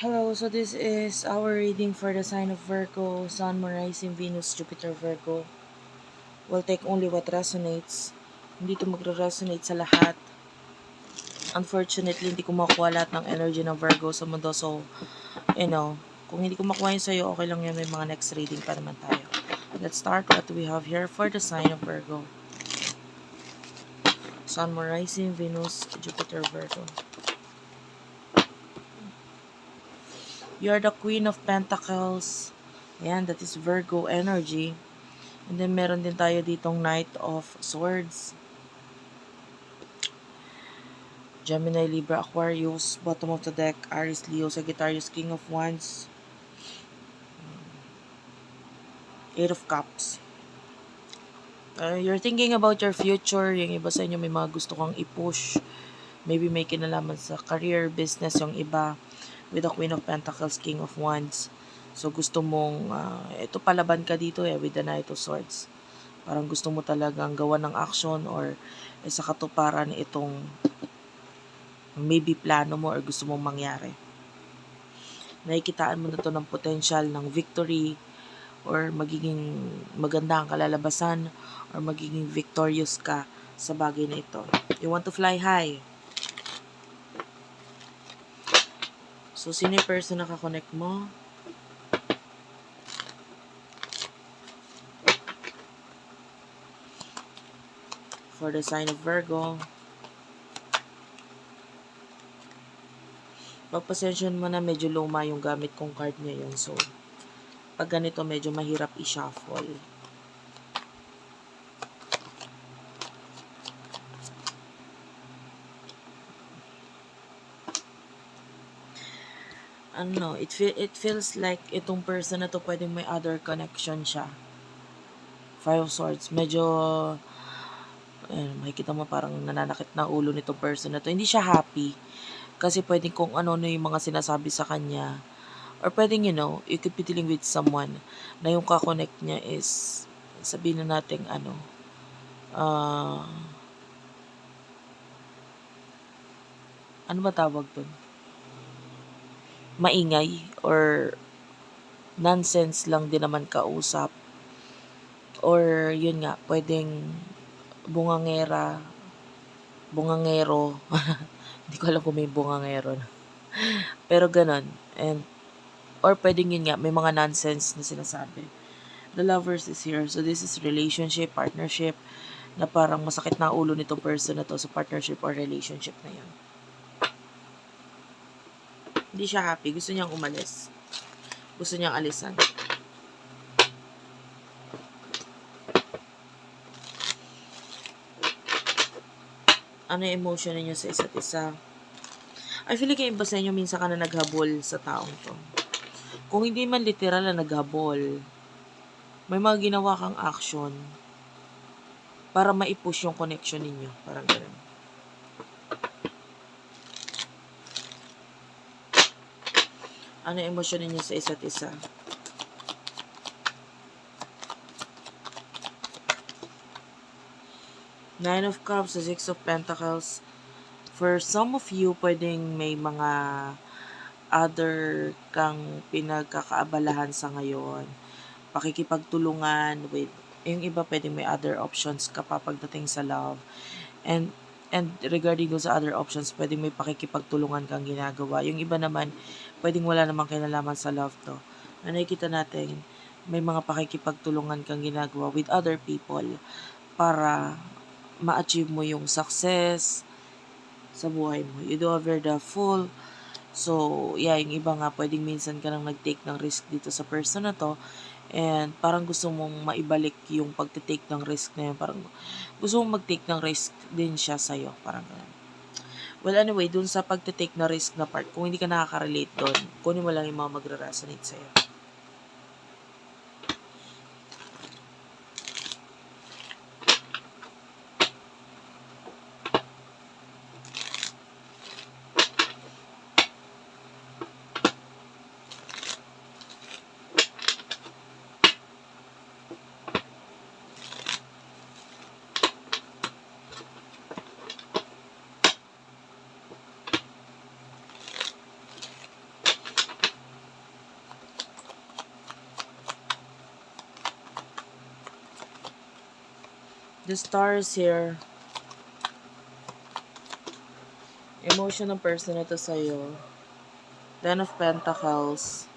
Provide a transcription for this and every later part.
Hello, so this is our reading for the sign of Virgo, Sun, Moon, Rising, Venus, Jupiter, Virgo. We'll take only what resonates. Hindi ito magre-resonate sa lahat. Unfortunately, hindi ko makuha lahat ng energy ng Virgo sa mundo. So, kung hindi ko makuha yun sa'yo, okay lang yun. May mga next reading pa naman tayo. Let's start what we have here for the sign of Virgo. Sun, Moon, Rising, Venus, Jupiter, Virgo. You're the Queen of Pentacles. Ayan, that is Virgo energy. And then meron din tayo ditong Knight of Swords. Gemini, Libra, Aquarius, bottom of the deck, Aries, Leo, Sagittarius, King of Wands, Eight of Cups. You're thinking about your future. Yung iba sa inyo may mga gusto kang i-push. Maybe may kinalaman sa career, business, yung iba. With the Queen of Pentacles, King of Wands. So gusto mong, ito palaban ka dito with the Knight of Swords. Parang gusto mo talagang gawa ng action or sa katuparan itong maybe plano mo or gusto mong mangyari. Nakikitaan mo na to ng potential ng victory or magiging maganda ang kalalabasan or magiging victorious ka sa bagay na ito. You want to fly high. So, sino yung person na kakonect mo? For the sign of Virgo. Pagpasensyon mo na medyo luma yung gamit kong card ngayon. So, pag ganito medyo mahirap i-shuffle. It feels like itong person na to pwedeng may other connection siya. Five of Swords. Medyo makikita mo parang nananakit na ulo nitong person na to. Hindi siya happy. Kasi pwedeng kung ano-ano yung mga sinasabi sa kanya. Or pwedeng, you could be dealing with someone na yung kakonect niya is, sabihin na natin, ano ba tawag dun? Maingay or nonsense lang din naman kausap. Or, yun nga, pwedeng bungangero. Hindi ko alam kung may bungangero na. Pero ganon. Or pwedeng yun nga, may mga nonsense na sinasabi. The Lovers is here. So this is relationship, partnership, na parang masakit na ulo nitong person na to sa partnership or relationship na yun. Hindi siya happy. Gusto niyang umalis. Gusto niyang alisan. Ano yung emotion ninyo sa isa't isa? I feel like yung iba sa inyo minsan ka na naghabol sa taong to. Kung hindi man literal na naghabol, may mga ginawa kang action para ma-push yung connection ninyo. Parang ganun. Ano yung emosyon ninyo sa isa't isa? Nine of Cups, the Six of Pentacles. For some of you, pwedeng may mga other kang pinagkakaabalahan sa ngayon. Pakikipagtulungan with, yung iba pwedeng may other options kapag pagdating sa love. And regarding do sa other options, pwedeng may pakikipagtulungan kang ginagawa. Yung iba naman, pwedeng wala namang kinalaman sa love to. Na nakikita natin, may mga pakikipagtulungan kang ginagawa with other people para ma-achieve mo yung success sa buhay mo. You do over the full. So, yung iba nga, pwedeng minsan ka nang nag-take ng risk dito sa person na to. And parang gusto mong maibalik yung pag-take ng risk na yun. Parang gusto mong mag-take ng risk din siya sa'yo. Parang ganun. Well, anyway, dun sa pag-take na risk na part, kung hindi ka nakaka-relate doon, kunin mo lang yung mga magre-resonate sa'yo. The stars here. Emotion ng person na to sa'yo. Ten of Pentacles.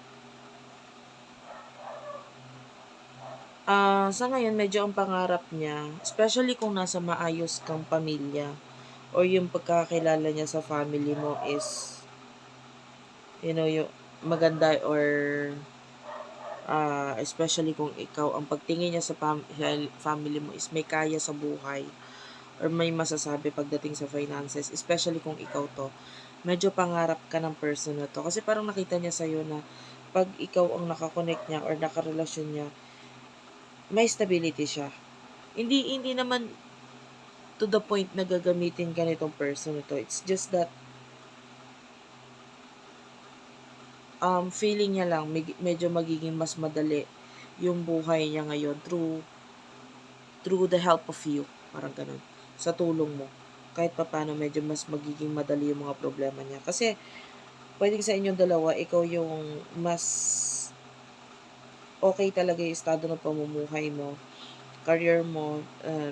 Sa ngayon, medyo ang pangarap niya, especially kung nasa maayos kang pamilya, or yung pagkakilala niya sa family mo is, yung maganda, or especially kung ikaw, ang pagtingin niya sa family mo is may kaya sa buhay, or may masasabi pagdating sa finances, especially kung ikaw to, medyo pangarap ka ng person na to. Kasi parang nakita niya sa'yo na pag ikaw ang nakakonect niya or nakarelasyon niya, may stability siya. Hindi naman to the point na gagamitin ka nitong person na to. It's just that feeling niya lang medyo magiging mas madali yung buhay niya ngayon through the help of you. Parang ganun. Sa tulong mo. Kahit paano medyo mas magiging madali yung mga problema niya. Kasi pwedeng sa inyong dalawa, ikaw yung mas okay talaga yung estado ng pamumuhay mo, career mo,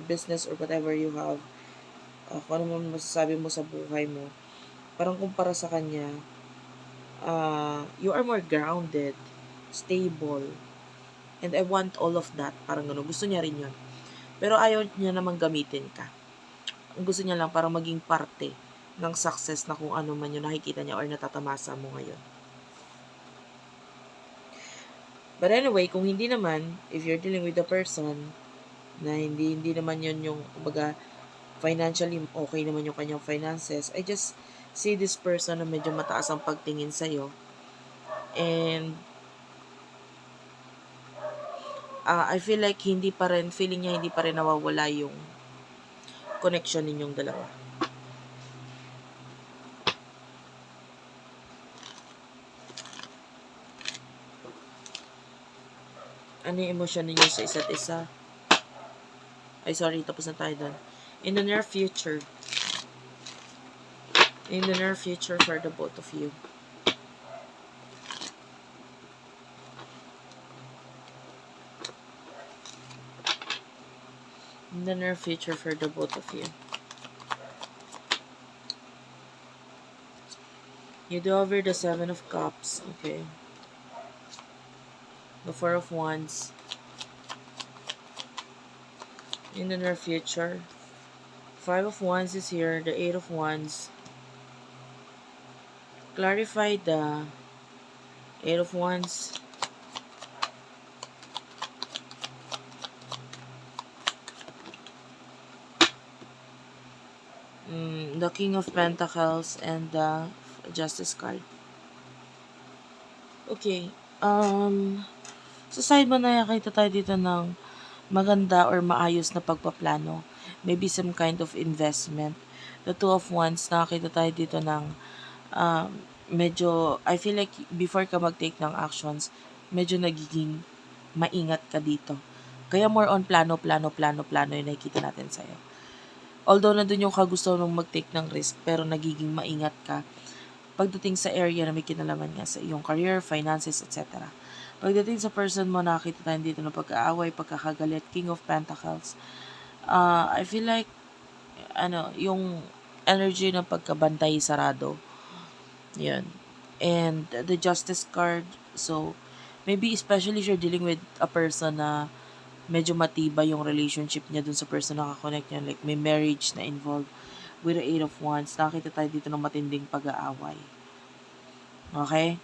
business or whatever you have, kung ano man masasabi mo sa buhay mo, parang kumpara sa kanya, you are more grounded, stable, and I want all of that. Parang gano'n. Gusto niya rin yun. Pero ayaw niya namang gamitin ka. Ang gusto niya lang parang maging parte ng success na kung ano man yung nakikita niya or natatamasa mo ngayon. But anyway, kung hindi naman, if you're dealing with a person na hindi naman yun yung, kumbaga, financially okay naman yung kanyang finances, I just see this person na medyo mataas ang pagtingin sa'yo. And I feel like feeling niya hindi pa rin nawawala yung connection ninyong dalawa. Ano yung emosyon ninyo sa isa't isa? Ay, sorry, tapos na tayo doon. In the near future. In the near future for the both of you. In the near future for the both of you. You do over the 7 of Cups. Okay. The 4 of Wands. In the near future. 5 of Wands is here. The 8 of Wands. Clarify the 8 of Wands. The King of Pentacles and the Justice card. Okay. Sa side mo na nakita tayo dito ng maganda or maayos na pagpaplano. Maybe some kind of investment. The Two of Wands, nakakita tayo dito ng medyo, I feel like before ka mag-take ng actions, medyo nagiging maingat ka dito. Kaya more on plano yung nakikita natin sa'yo. Although nandun yung kagusto mong mag-take ng risk, pero nagiging maingat ka pagdating sa area na may kinalaman nga sa iyong career, finances, etc. Pagdating sa person mo, nakakita tayo dito ng pagkaaway, pagkakagalit, King of Pentacles. I feel like, yung energy ng pagkabantay sarado. Yun. And the Justice card, so, maybe especially if you're dealing with a person na medyo matibay yung relationship niya dun sa person na nakakonect niya, like may marriage na involved with the 8 of Wands, nakita tayo dito ng matinding pag-aaway. Okay?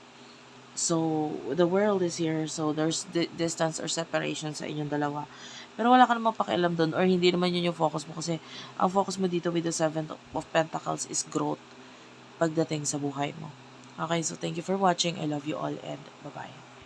So, the world is here, so there's distance or separation sa inyong dalawa. Pero wala ka namang pakialam dun, or hindi naman yun yung focus mo, kasi ang focus mo dito with the 7 of Pentacles is growth pagdating sa buhay mo. Okay, so thank you for watching. I love you all and bye-bye.